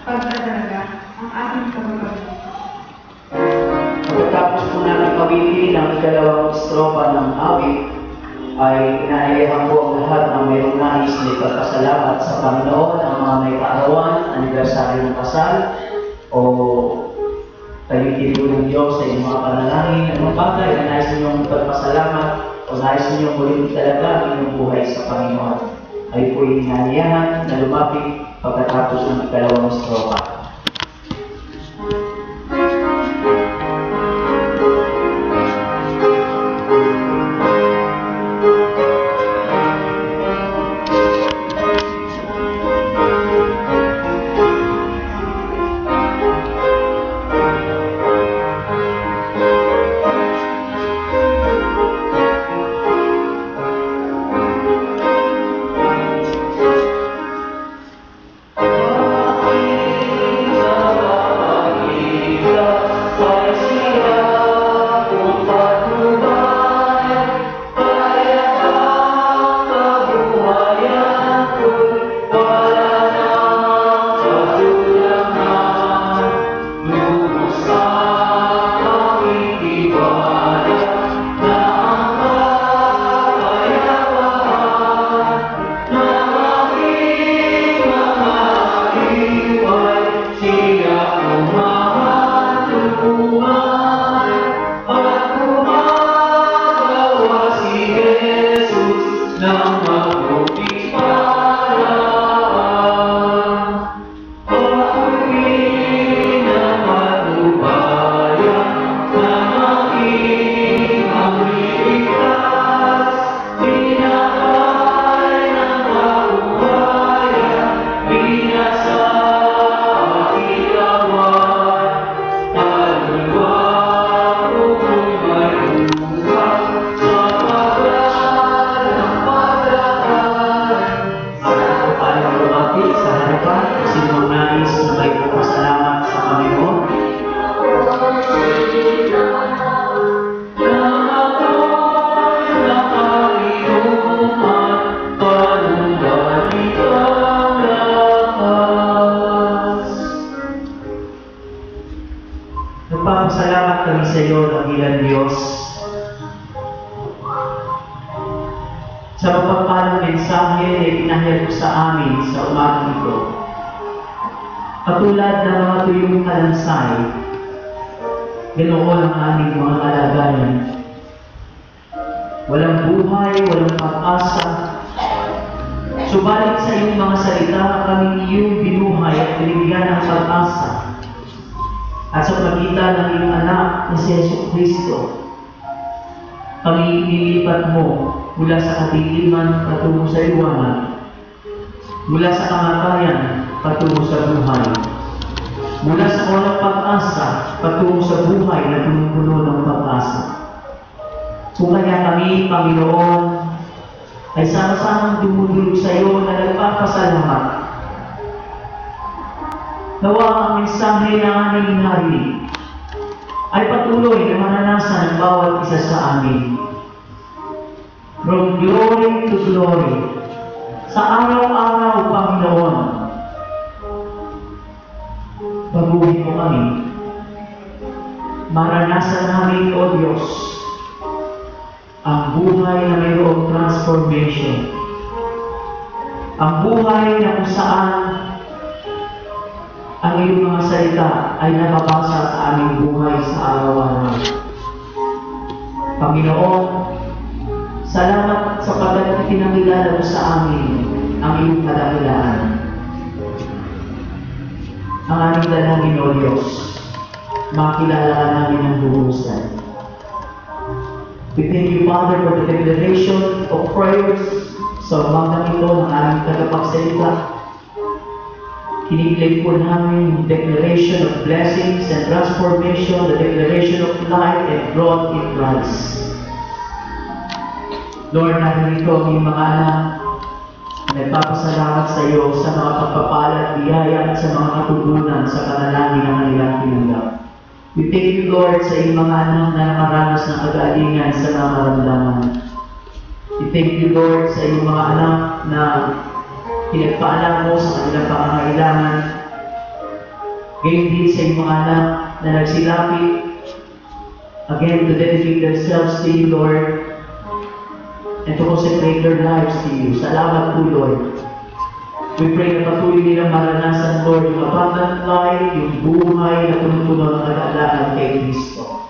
pagdadalaga ang ating kapatid. Pagkatapos po namin kawitin ang ikalawang estrofa ng awit, ay inaayahan po ang lahat ng mayroong nais na ipagpasalamat sa Panginoon, ang mga may kaarawan, anibersaryo ng kasal, o tagitin po ng Diyos sa inyong mga panalangin, at mga bagay na nais ninyong ipagpasalamat o nais ninyong muling talaga ang inyong buhay sa Panginoon. Ay po inaayahan na lumapit pagkatapos ng ikalawang estrofa. Nagpapasalamat kami sa iyo, dakilang Diyos, sa mapagpalang mensahe na ipinahayag mo sa amin sa umagang ito. Katulad ng mga tuyong kalansay, ganoon ang aming mga kalagayan. Walang buhay, walang pag-asa. Subalit sa iyong mga salita, kami iyong binuhay at binigyan ng pag-asa. At sa pagitan ng iyong anak na si Jesucristo, kami inilipat mo mula sa katiliman patungo sa liwanag, mula sa kamatayan patungo sa buhay, mula sa walang pag-asa patungo sa buhay na punong-puno ng pag-asa. Kung kaya kami, Panginoon, ay sama-samang dumudulog sa iyo na nagpapasalamat. Nawa ang mensahe na aming narinig ay patuloy na maranasan ng bawat isa sa amin. From glory to glory, sa araw-araw, Panginoon, baguhin mo kami. Maranasan namin, O Diyos, ang buhay na mayroong transformation. Ang buhay na kung saan ang iyong mga salita ay napapasa sa aming buhay sa araw-araw. Panginoon, salamat sa pagkat pinakilala mo sa amin ang iyong kadakilaan. Ang aming dalangin, O Diyos, makilala ka namin ng buhusan. We thank you, Father, for the declaration of prayers sa umagang ito ng aming tagapagsalita. Kiniklaim po namin yung declaration of blessings and transformation, the declaration of life and growth in Christ. Lord, narito ang iyong mga anak, nagpapasalamat sa iyo sa mga pagpapala at biyaya at sa mga katugunan sa panalangin ng kanilang tinanggap. We thank you, Lord, sa iyong mga anak na nakaranas ng kagalingan sa mga maramdaman. We thank you, Lord, sa iyong mga anak na pinagpaalam mo sa kanilang pangangailangan Gayon din sa iyong mga anak na nagsilapit, again, to dedicate themselves to you, Lord, and to consecrate their lives to you. Salamat po, Lord. We pray na patuloy nilang maranasan, Lord, yung abundant life, yung buhay na puno-puno ng nag-aalaan kay Kristo.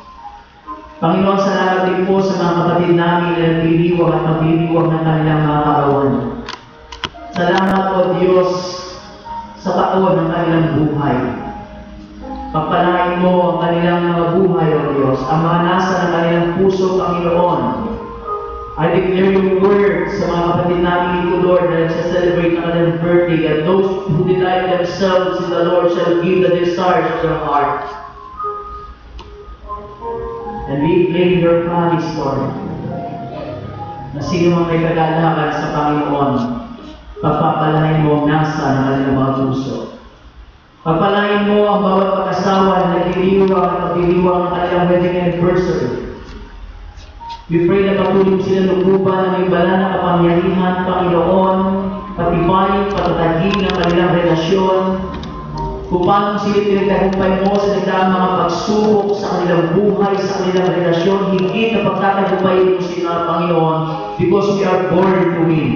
Panginoon, salamat din po sa mga kapatid namin na nagliliwag at magliliwag ng kanilang mga kaarawan. Salamat, O Diyos, sa taon ng kanilang buhay. Pagpalain mo ang kanilang mga buhay, O Diyos, ang mga nasa ng kanilang puso, Panginoon. I declare your word sa mga kapatid namin dito, Lord, na nagsa-celebrate ng kanilang birthday, and those who delight themselves in the Lord shall give the desires of their heart. And we claim your promise, Lord, na sino mang may kagalakan sa Panginoon, pagpapalain mo ang nasa ng kanilang mga puso. Pagpalain mo ang bawat mag-asawa na nagliliwag at nagliliwag ng kanilang wedding anniversary. We pray na patuloy sila lukuban ng may banal na kapangyarihan, Panginoon, patibayin, patatagin ng kanilang relasyon, kung paano sila pinagtagumpay mo sa nagdaang mga pagsubok sa kanilang buhay, sa kanilang relasyon, higit na pagtatagumpayin mo sila, Panginoon, because we are born to win.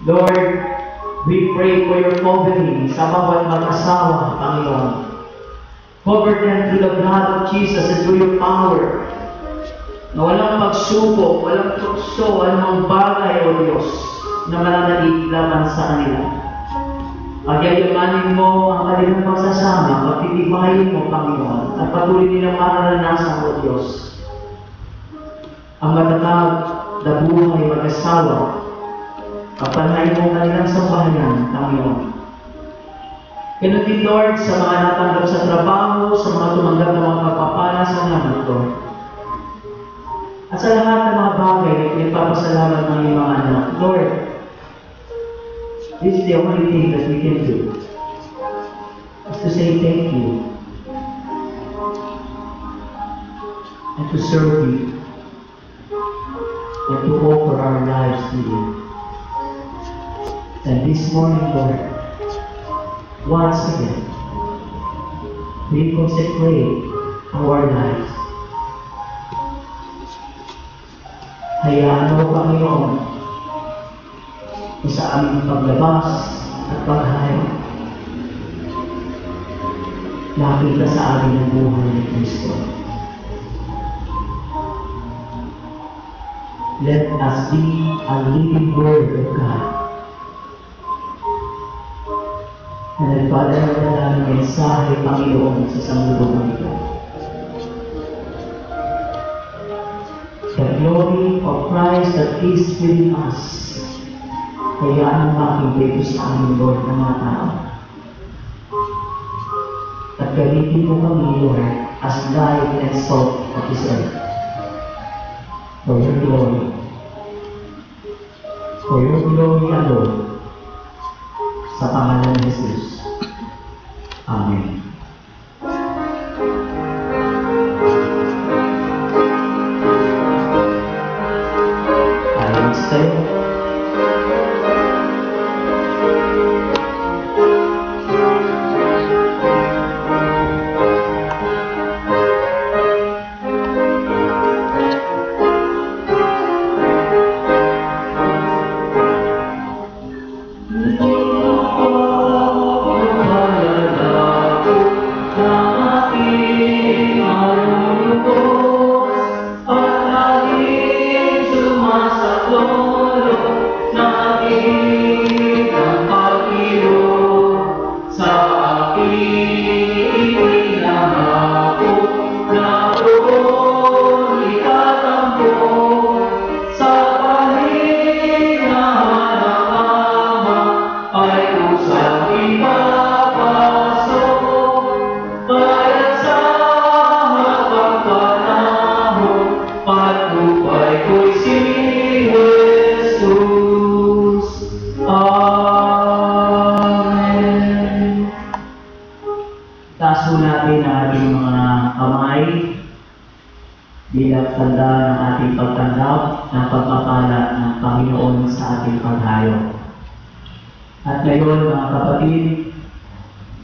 Lord, we pray for your covering sa bawat mag-asawa, Panginoon. Cover them through the blood of Jesus and through your power. Na walang pagsubok, walang tukso, anumang bagay, O Diyos, na mananalig laban sa kanila. Pagyayamanin mo ang kanilang pagsasama, pagtitibayin mo, Panginoon, at patuloy nilang mararanasan, O Diyos, ang matatag na buhay mag-asawa. Pagpalain mo kanilang sambahayan, Panginoon. Ganun din, Lord, sa mga natanggap sa trabaho, sa mga tumanggap ng mga pagpapala sa naman, Lord. At sa lahat ng mga bagay na pinagpapasalamat ng iyong mga anak, Lord, this is the only thing that we can do, is to say thank you, and to serve you, and to offer our lives to you. And this morning, Lord, once again, we consecrate our lives. Hayaan mo, Panginoon, sa aming paglabas at paghahayo, nakita sa amin ang buhay ni Kristo. Let us be a living word of God. Na nagpadala na namin mensahe, Panginoon, sa sangguniang ito. The glory of Christ that is within us. Kaya ang makikita sa amin, Lord, ng mga tao. At gamitin mo kami, Lord, as light and salt of this earth. For your glory. For your glory alone. Sa pangalan ni Jesus. Amen. Taas po natin ang ating mga kamay bilang tanda ng ating pagtanggap ng pagpapala ng Panginoon sa ating paghayo. At ngayon, mga kapatid,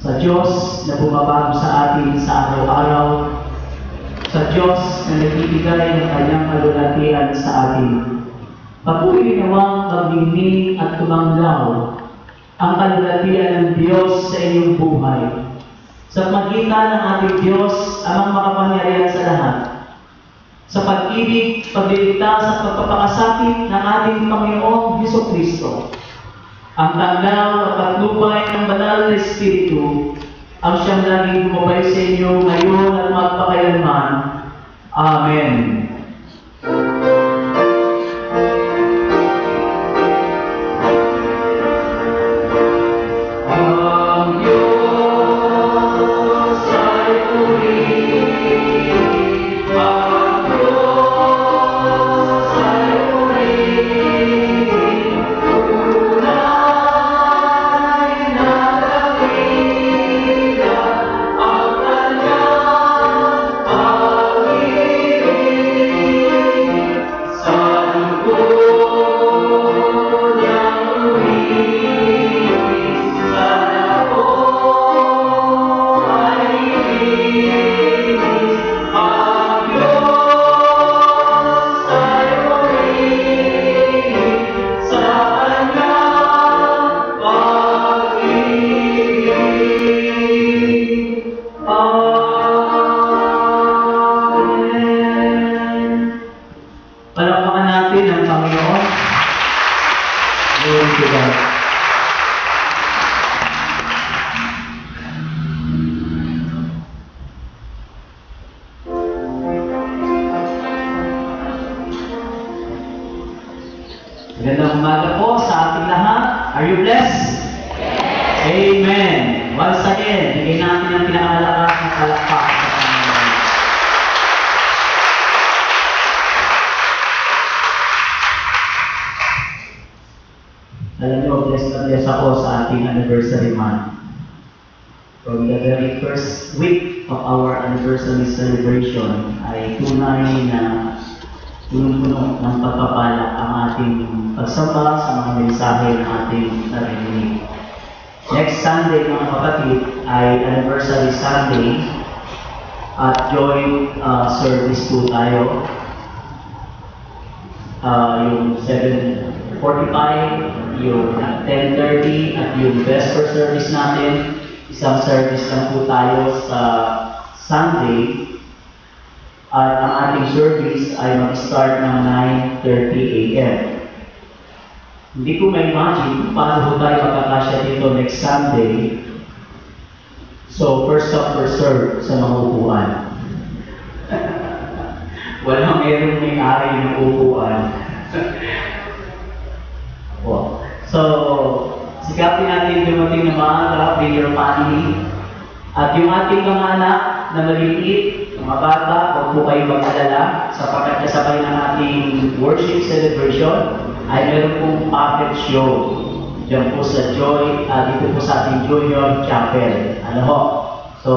Sa Diyos na bumabago sa atin sa araw-araw, sa Diyos na nagbibigay ng kanyang kalulatian sa atin. Patuloy nawang magdinig at tumanglaw ang kalulatian ng Diyos sa inyong buhay. Sa pagitan ng ating Diyos, amang makapangyarihan sa lahat. Sa pag-ibig, pagliligtas at pagpapakasakit ng ating Panginoong Jesucristo. Ang tanglaw at patnubay ng banal na Espiritu ang siyang laging bumabay sa inyo ngayon at magpakailanman. Amen. Palakpakan natin ang Panginoon. Glory to God. Magandang umaga po sa ating lahat. Are you blessed? Amen. Once again, bigyan natin ang pinakamalakas na palakpak sa Panginoon. Alam niyo, blessed na blessed ako sa ating anniversary month. From the very first week of our anniversary celebration ay tunay na punong-puno ng pagpapala ang ating pagsamba sa mga mensahe ng ating narinig. Next Sunday, mga kapatid, ay anniversary Sunday at joint service po tayo. Yung 7:45, yung 10:30 at yung vesper service natin. Isang service lang po tayo sa Sunday. At ang ating service ay mag-start ng 9:30 a.m. Hindi ko ma-imagine kung paano po tayo magkakasya dito next Sunday. So, first come, first serve sa mga upuan. Walang merong may-ari ng upuan. So, sikapin natin dumating ng maaga, bring your family. At yung ating mga anak na maliliit, mga bata, huwag po kayo mag-alala sapagkat kasabay ng ating worship celebration ay meron pong puppet show. Diyan po sa Joy, dito po sa ating Junior Chapel. Ano ho? So,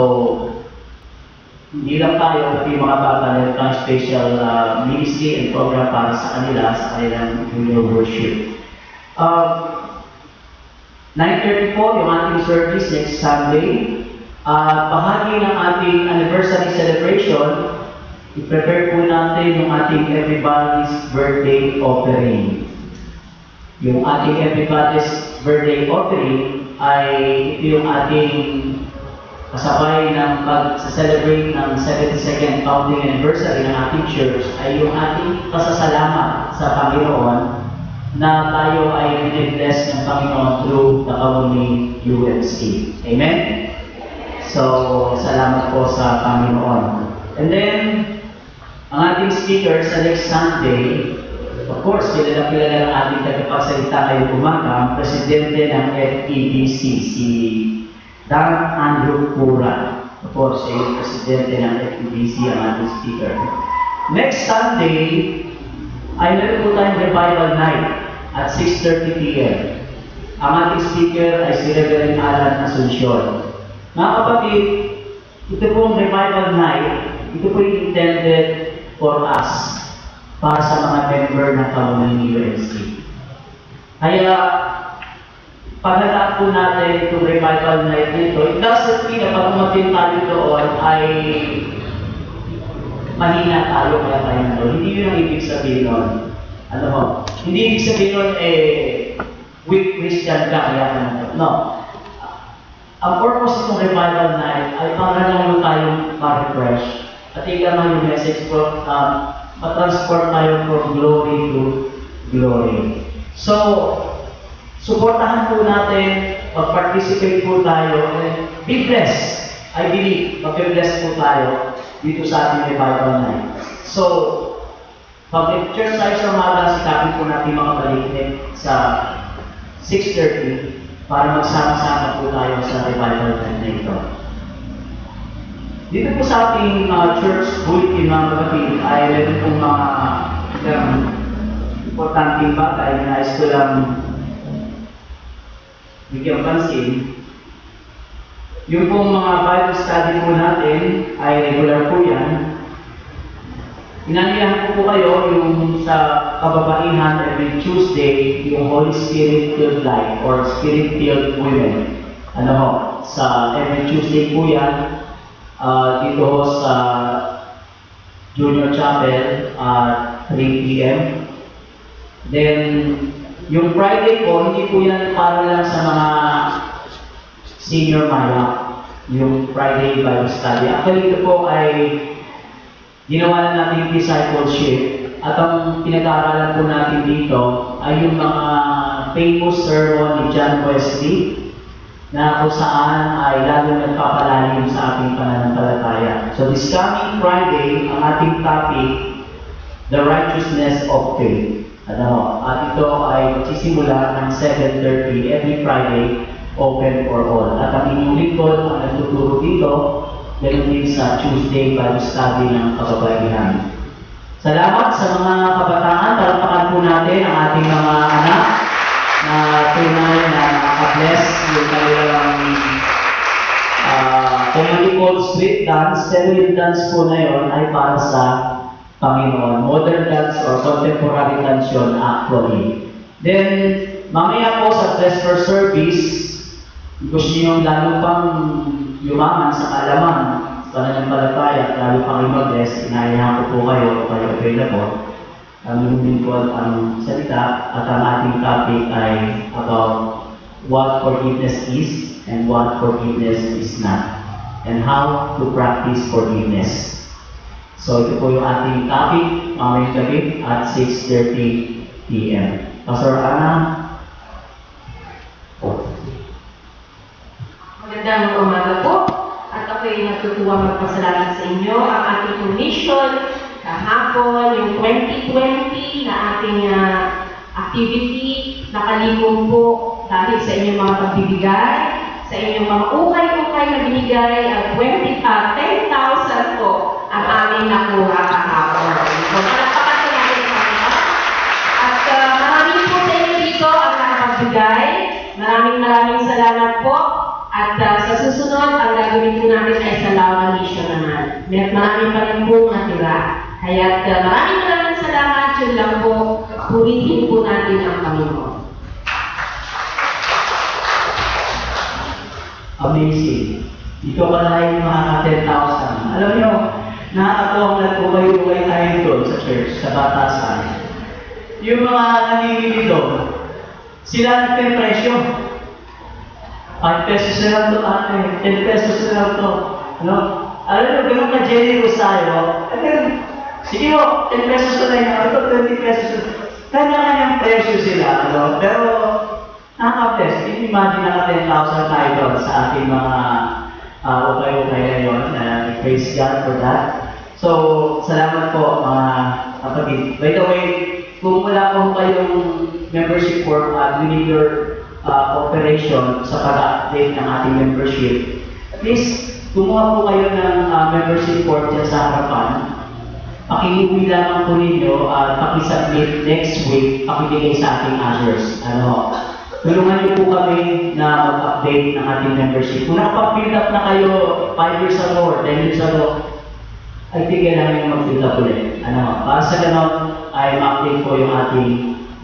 hindi lang tayo, pati mga bata, meron tayong special ministry and program para sa kanila, sa kanilang junior worship. 9:30 po yung ating service next Sunday. Bahagi ng ating anniversary celebration, i-prepare po natin yung ating everybody's birthday offering. Yung ating everybody's birthday offering ay ito yung ating kasabay ng pag-celebrate ng 72nd founding anniversary ng ating church ay yung ating pasasalamat sa Panginoon na tayo ay binibless ng Panginoon through the Kamuning UMC. Amen? So, salamat po sa Panginoon. And then, ang ating speaker sa next Sunday, of course, kilala ng ating tagapagsalita ngayong umaga, ang presidente ng FEBC, si Dan Andrew Cura. Of course, siya yung presidente ng FEBC, ang ating speaker. Next Sunday, ay meron po tayong revival night at 6:30 p.m. Ang ating speaker ay si Reverend Alan Asuncion. Mga kapatid, ito pong revival night, ito po yung intended for us, para sa mga member ng Kamuning UMC. Kaya, paghataan po natin itong revival night nito, it doesn't mean na pag umatin tayo doon ay mahina tayo kaya tayo na doon. Hindi yun ang ibig sabihin nun. Ano ho? Hindi ibig sabihin nun weak Christian ka kaya ka na doon. No. Ang purpose itong revival night ay para lang tayong ma-refresh. At ikaman yung message po, ma-transport tayo from glory to glory. So, supportahan po natin, mag-participate po tayo, and be blessed. I believe, mag-bless po tayo dito sa ating revival night. So, pag-lecture tayo sa umaga, sikapin po natin mga balikin sa 6:30 para magsama-sama po tayo sa revival night na ito. Dito po sa ating church bulletin mga kapatid ay meron pong mga importanteng bagay na nais ko lang bigyan pansin. Yung pong mga Bible study po natin ay regular po yan. Inanihan po kayo yung sa kababaihan every Tuesday, yung Holy Spirit Filled Life or Spirit Filled Women. Ano ho? Sa every Tuesday po yan, dito ho sa Junior Chapel at 3 p.m. Then, yung Friday po, hindi po yan para lang sa mga senior maya, yung Friday Bible Study. Actually, ito po ay ginawa na natin discipleship at ang pinag-aaralan po natin dito ay yung mga famous sermon ni John Wesley na kung saan ay lalo nagpapalalim sa ating pananampalataya. So this coming Friday, ang ating topic, the righteousness of faith. At ito ay magsisimula ng 7:30 every Friday, open for all. At ang inyong lingkod ang nagtuturo dito, ganoon din sa Tuesday Bible Study ng kababaihan. Salamat sa mga kabataan. Palakpakan po natin ang ating mga anak na tunay na nakabless yung kanilang kung street dance, pero yung dance po na yun ay para sa Panginoon. Modern dance or contemporary dance yun actually. Then, mamaya po sa Vesper service, gusto nyo lalo pang yumaman sa kaalaman, sa pananampalataya, lalo pang mag-bless, inayahan ko po kayo available. Ang din po ang salita at ang ating topic ay about what forgiveness is and what forgiveness is not, and how to practice forgiveness. So ito po yung ating topic mamayang gabi at 6:30 p.m. Pastor Ana. Magandang umaga po at ako'y natutuwa magpasalamat sa inyo. Ang ating mission kahapon, yung 2020 na ating activity, nakalimong po dahil sa inyong mga pagbibigay, sa inyong mga ukay-ukay na binigay at 10,000 po ang aming nakuha kahapon. So, palakpakan ko natin sa kanila. At maraming po sa inyo dito ang nakapagbigay. Maraming salamat po. At sa susunod, ang gagawin po natin ay sa Laura Mission naman. Maraming pa rin pong natira. Kaya maraming salamat. Yun lang po. Purihin po natin ang Panginoon. Amazing. Ito pala yung mga 10,000. Alam nyo, nakakatuwang nagkukay-ukay tayo doon sa church, sa batasan. Yung mga nanginili doon, sila nagpe-presyo. 5 pesos na lang ito, ate. 10 pesos na lang ito. Ano? Alam nyo, ganun ka generous tayo. Sige mo, 10 pesos na lang. Ito, 20 pesos na. Kanya-kanyang presyo sila. Ano? Pero, nakaka-bless. Imagine naka 10,000 tayo doon sa ating mga ukay-ukay ngayon. Praise God for that. So, salamat po mga kapatid. By the way, kung wala po kayong membership form at you need your operation sa pag-update ng ating membership, please, kumuha po kayo ng membership form dyan sa harapan. Pakiuwi lamang po ninyo at pakisubmit next week, pakibigay sa ating ushers. Tulungan niyo po kami na mag-update ng ating membership. Kung nakapag-build up na kayo 5 years ago or 10 years ago, ay tigil namin yung mag-build up ulit. Para sa ganon, ay ma-update po yung ating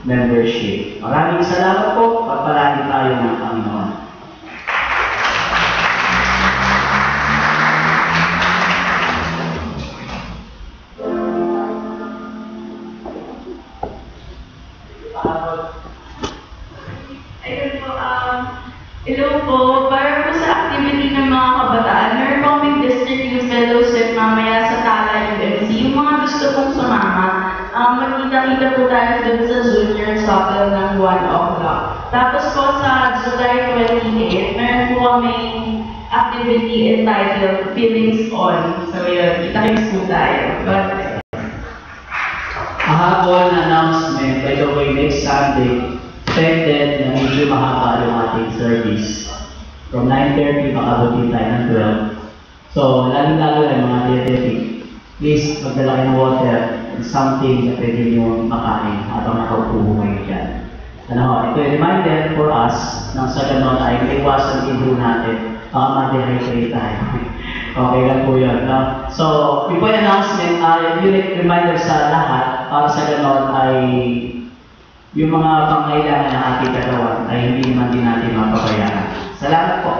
membership. Maraming salamat po. Pagpalain tayo ng Panginoon. Ayun po, hello po. Para po sa activity ng mga kabataan, meron po kaming district youth fellowship mamaya sa Tala UMC. Yung mga gusto pong sumama, magkita-kita po tayo dun sa junior shuttle ng 1 o'clock. Tapos po sa July 28, meron po kaming activity entitled Feelings On. So yun, kita-kits po tayo. God bless. Kahapon announcement, by the way, next Sunday, expected na medyo mahaba yung ating service. From 9:30, makabutin tayo ng 12. So, lalo-lalo na mga diabetic, please magdala kayo ng water and something na pwede nyo makain habang nakaupo kayo dyan. Ito yung reminder for us nang sa ganon ay maiwasan din natin ma-dehydrate tayo. Okay lang po yun. No? So, yung po yung announcement, yung reminder sa lahat para sa ganon ay yung mga pangailangan ng ating katawan ay hindi naman din natin mapapayaran. Salamat po.